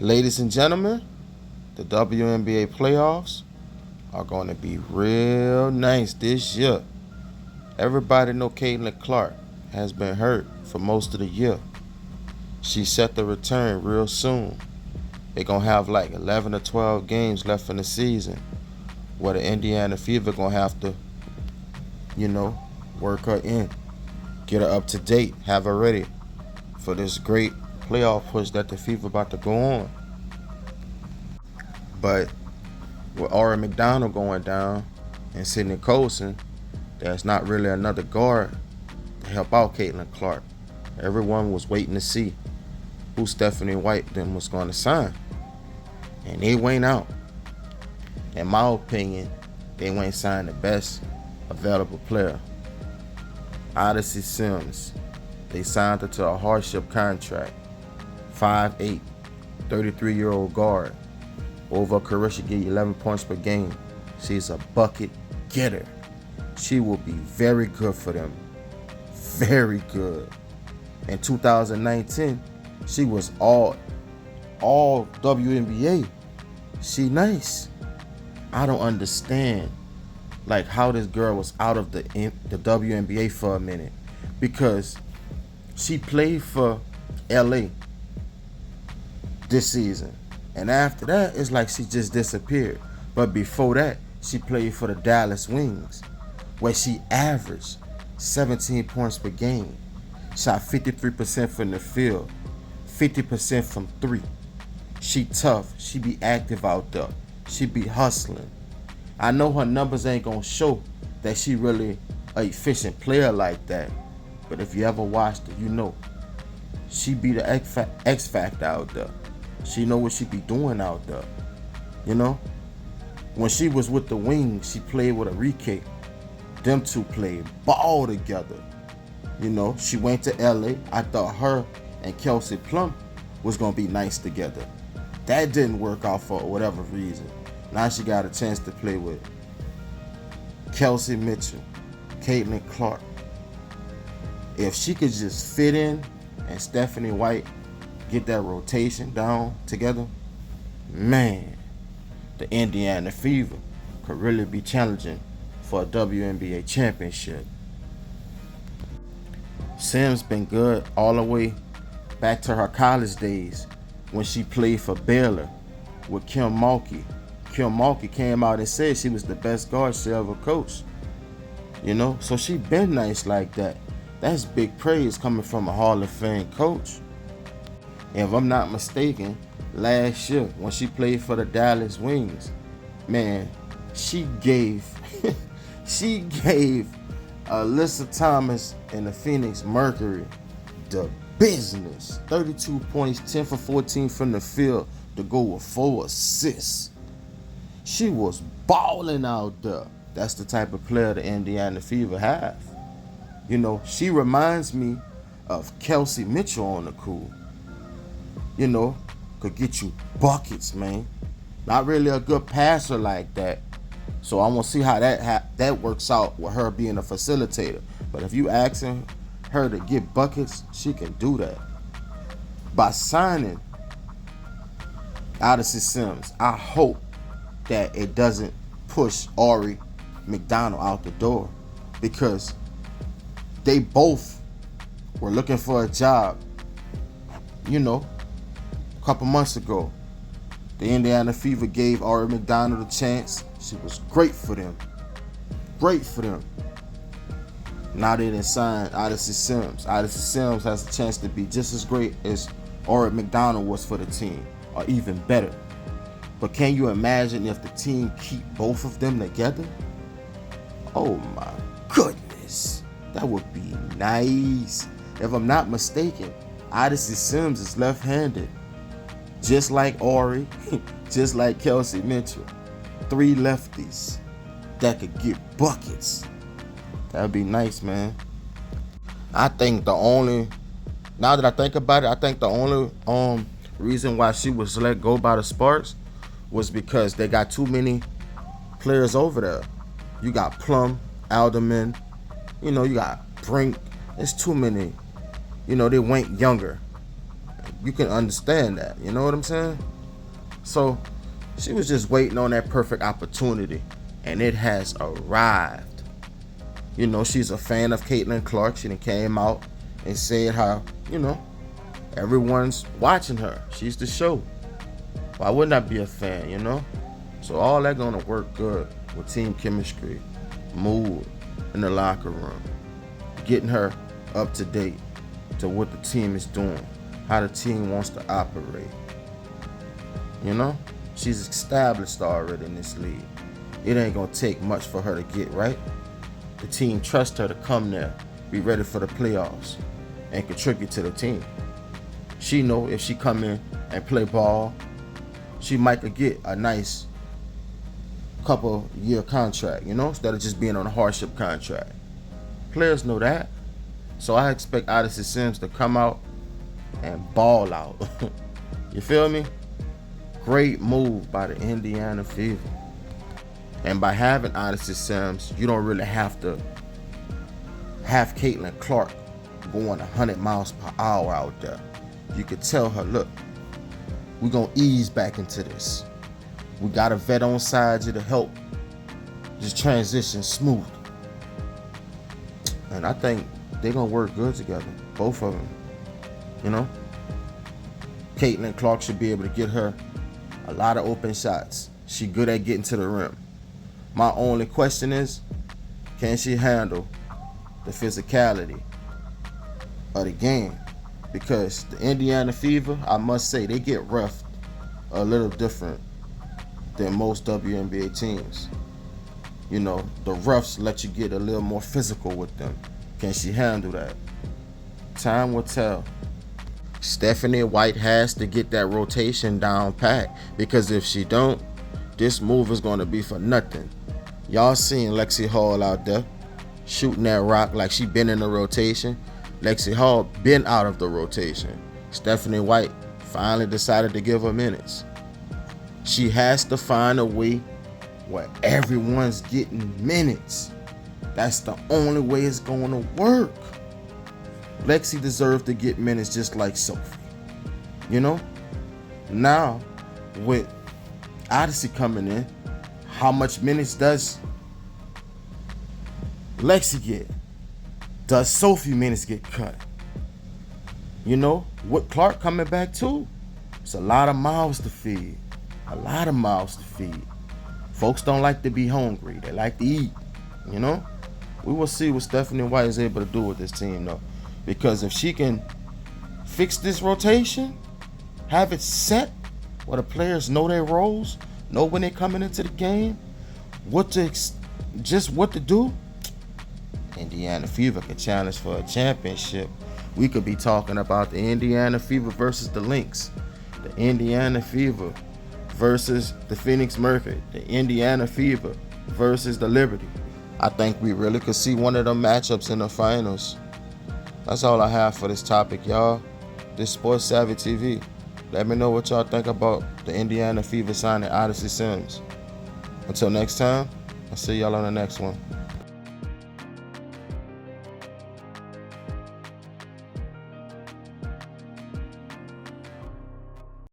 Ladies and gentlemen, the WNBA playoffs are going to be real nice this year. Everybody know Caitlin Clark has been hurt for most of the year. She's set to return real soon. They're going to have like 11 or 12 games left in the season where the Indiana Fever going to have to, you know, work her in, get her up to date, have her ready for this great playoff push that the Fever about to go on. But with Aura McDonald going down and Sydney Colson, there's not really another guard to help out Caitlin Clark. Everyone was waiting to see who Stephanie White then was going to sign. And they went out. In my opinion, they went sign the best available player. Odyssey Sims. They signed her to a hardship contract. 5'8", 33-year-old guard. Over a career, she get 11 points per game. She's a bucket getter. She will be very good for them. Very good. In 2019, she was all WNBA. She nice. I don't understand like how this girl was out of the WNBA for a minute, because she played for LA this season. And after that, it's like she just disappeared. But before that, she played for the Dallas Wings, where she averaged 17 points per game, shot 53% from the field, 50% from three. She tough. She be active out there. She be hustling. I know her numbers ain't gonna show that she really a efficient player like that. But if you ever watched her, you know she be the X factor out there. She know what she be doing out there. You know? When she was with the Wings, she played with Enrique. Them two played ball together. You know, she went to LA. I thought her and Kelsey Plum was gonna be nice together. That didn't work out for whatever reason. Now she got a chance to play with Kelsey Mitchell, Caitlin Clark. If she could just fit in and Stephanie White get that rotation down together, man, the Indiana Fever could really be challenging for a WNBA championship. Sims been good all the way back to her college days when she played for Baylor with Kim Mulkey. Kim Mulkey came out and said she was the best guard she ever coached. You know, so she been nice like that. That's big praise coming from a Hall of Fame coach. And if I'm not mistaken, last year when she played for the Dallas Wings, man, she gave Alyssa Thomas and the Phoenix Mercury the business. 32 points, 10 for 14 from the field to go with 4 assists. She was balling out there. That's the type of player the Indiana Fever have. You know, she reminds me of Kelsey Mitchell on the cool. You know, could get you buckets, man. Not really a good passer like that. So I want to see how that works out with her being a facilitator. But if you asking her to get buckets, she can do that. By signing Odyssey Sims, I hope that it doesn't push Aura McDonald out the door, because they both were looking for a job, you know, a couple months ago. The Indiana Fever gave Aura McDonald a chance. She was great for them. Great for them. Now they done signed Odyssey Sims. Odyssey Sims has a chance to be just as great as Aura McDonald was for the team, or even better. But can you imagine if the team keep both of them together? Oh my goodness. That would be nice. If I'm not mistaken, Odyssey Sims is left-handed. Just like Aura, just like Kelsey Mitchell. 3 lefties that could get buckets. That'd be nice, man. Now that I think about it, I think the only reason why she was let go by the Sparks was because they got too many players over there. You got Plum, Alderman, you know, you got Brink. There's too many. You know, they went younger. you can understand that. You know what I'm saying? So she was just waiting on that perfect opportunity, and it has arrived. You know, she's a fan of Caitlin Clark. She done came out and said how, you know, everyone's watching her. She's the show. Why wouldn't I be a fan, you know? So all that gonna work good with team chemistry, mood in the locker room, getting her up to date to what the team is doing, how the team wants to operate. You know? She's established already in this league. It ain't gonna take much for her to get right. The team trusts her to come there, be ready for the playoffs, and contribute to the team. She know if she come in and play ball, she might could get a nice couple year contract, you know, instead of just being on a hardship contract. Players know that. So I expect Odyssey Sims to come out and ball out. You feel me? Great move by the Indiana Fever. And by having Odyssey Sims, you don't really have to have Caitlin Clark going 100 miles per hour out there. You could tell her, look, we're going to ease back into this. We got a vet on side you to help this transition smooth. And I think they're going to work good together, both of them. You know? Caitlin Clark should be able to get her a lot of open shots. She good at getting to the rim. My only question is, can she handle the physicality of the game? Because the Indiana Fever, I must say, they get roughed a little different than most WNBA teams. You know, the roughs let you get a little more physical with them. Can she handle that? Time will tell. Stephanie White has to get that rotation down pat, because if she don't, this move is going to be for nothing. Y'all seen Lexi Hall out there shooting that rock like she been in the rotation. Lexi Hall been out of the rotation. Stephanie White finally decided to give her minutes. She has to find a way where everyone's getting minutes. That's the only way it's going to work. Lexi deserves to get minutes just like Sophie. You know? Now, with Odyssey coming in, how much minutes does Lexi get? Does Sophie minutes get cut? You know, with Clark coming back too, it's a lot of mouths to feed. A lot of mouths to feed. Folks don't like to be hungry. They like to eat, you know? We will see what Stephanie White is able to do with this team, though. Because if she can fix this rotation, have it set where the players know their roles, know when they're coming into the game, what to do, Indiana Fever could challenge for a championship. We could be talking about the Indiana Fever versus the Lynx, the Indiana Fever versus the Phoenix Mercury, the Indiana Fever versus the Liberty. I think we really could see one of them matchups in the finals. That's all I have for this topic, y'all. This Sports Savvy TV. Let me know what y'all think about the Indiana Fever signing Odyssey Sims. Until next time, I'll see y'all on the next one.